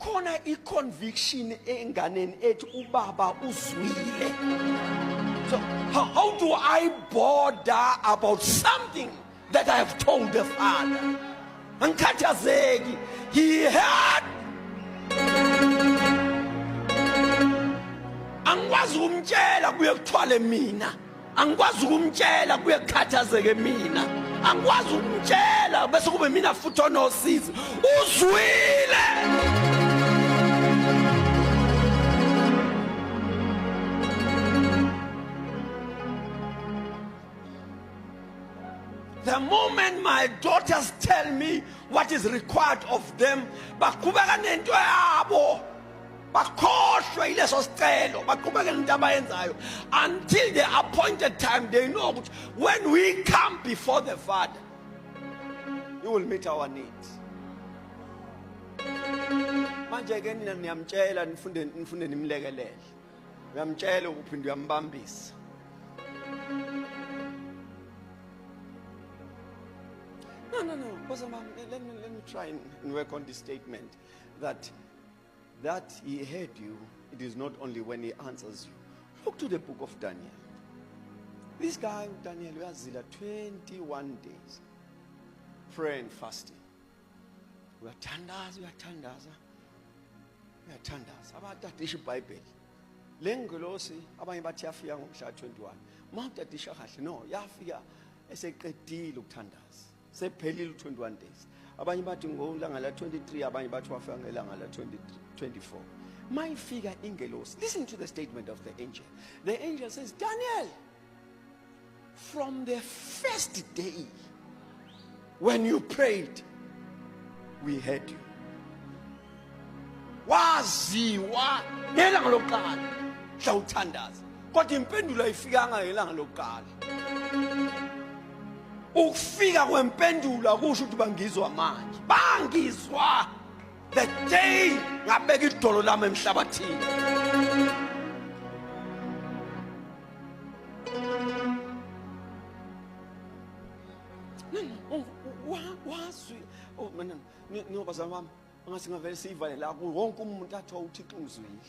ikhona i-conviction enganeni ethi ubaba uzwile. So how do I bother about something that I have told the Father? Angikhathazeki, he heard. Angikwazi ukumtshela kuye kuthwale mina, angikwazi ukumtshela kuye kukhathazeke mina, angikwazi ukumtshela bese kube mina futhi onosizi. Uzwile. The moment my daughters tell me what is required of them, baqhubeka nento yabo, bakhohlwe ileso sicelo, baqhubeka nento abayenzayo until the appointed time. They know that when we come before the Father, He will meet our needs. Manje ke nina niyamtshela nifunde nimlekelele, uyamtshela ukuphinde uyambambisa. No. Let me try and work on this statement that He heard you. It is not only when He answers you. Look to the book of Daniel. This guy, Daniel, uyazila 21 days prayer and fasting. Uyathandaza. Abatadisha iBhayibheli. Lengelosi abanye bathi yafika ngomhla 21. Mawutadisha kahle no, yafika eseqedile ukuthandaza. Sephelile 21 days. Abanye bathi ngolanga la 23, abanye bathi wafika ngelanga la 24. Mayifika ingelosi. Listen to the statement of the angel. The angel says, Daniel, from the first day when you prayed, we heard you. Waziwa ngelanga lokuqala hla uthandaza. Kodwa impendulo ayifikanga ngelanga lokuqala. Ukufika kwempendulo kusho ukuthi bangizwa manje. Bangizwa the day ngabeka idolo lami emhlabathini. Wazwi. Oh mina nobazalwane bami angase ngavele sivale la wonke umuntu athi uThixo uzwile.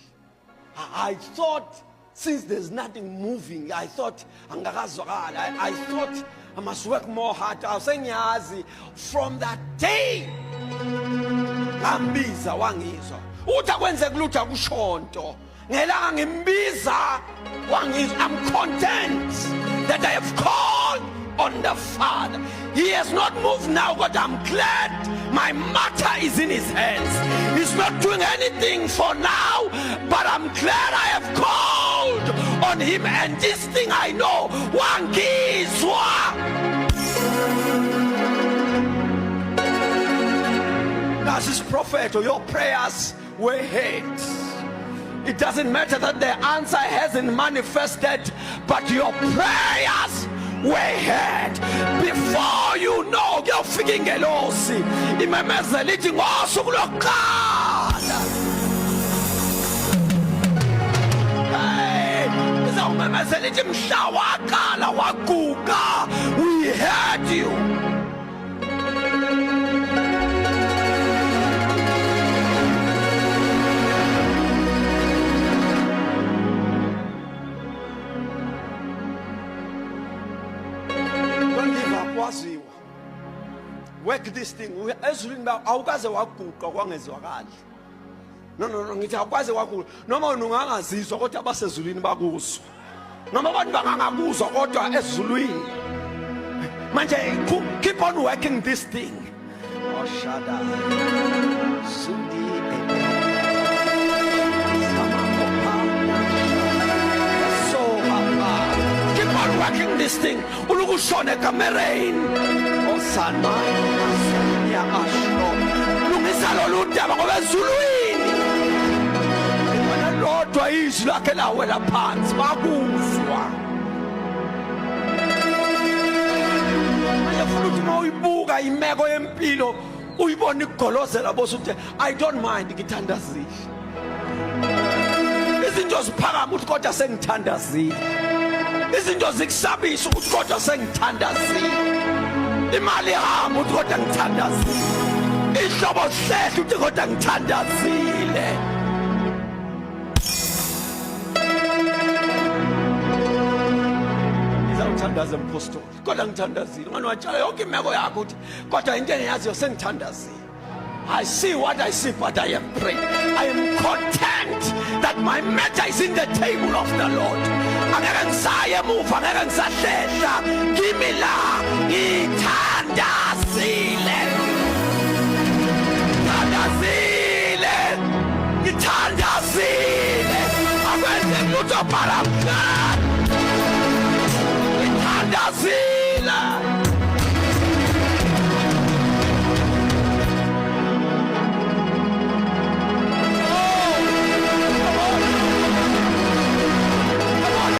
I thought since there's nothing moving, I thought angakazwakala. I thought I must work more hard. Awusengiyazi from that day ngambiza wangizwa. Uthi akwenze kulutho akushonto. Ngelanga ngimbiza wangizwa. I'm content that I have called on the Father. He has not moved now, but I'm glad my matter is in His hands. He's not doing anything for now, but I'm glad I have called on Him. And this thing I know, wangizwa. As His prophet, your prayers were heard. It doesn't matter that the answer hasn't manifested, but your prayers were heard. Before you know, kuyofika ingelosi imemezela ithi ngosuku lokuqala. Izawumemezela ithi mhla waqala waguga, we heard you. Work this thing. Ezulwini ba awukaze waguqa kwangezwakali. No ngithi awukaze waguqa. Noma ungangazizwa kodwa abasezulwini bakuzwa. Noma abantu bangangakuzwa kodwa ezulwini. Manje keep on working this thing. Oh shada. Sundi keep on working this thing. Ulukushone kamereni. Sanmaya asho lungisa loludaba ngoba ezulwini wena lodwa izwi lakhe lawela phansi bakuzwa. Manje futhi ukuthi mawuyibuka imeko yempilo uyibona igolozela bose uthi I don't mind ngithandazile. Izinto ziphakama uthi kodwa sengithandazile. Izinto zikusabisa ukuthi kodwa sengithandazile. Imali yami uthi kodwa ngithandazile. ihlobo sehle uthi kodwa ngithandazile. Ngizawuthandaza mpostoli kodwa ngithandazile. Ngani watshala yonke imeko yakho uthi kodwa into engiyaziyo sengithandazile. I see what I see, but I am praying. I am content that my matter is in the table of the Lord. Angeke ngisaye emuva, angeke ngisahlehla. Kimi la ngithandazile. Ngithandazile. Akwenze lutho bhala mngani. Ngithandazile.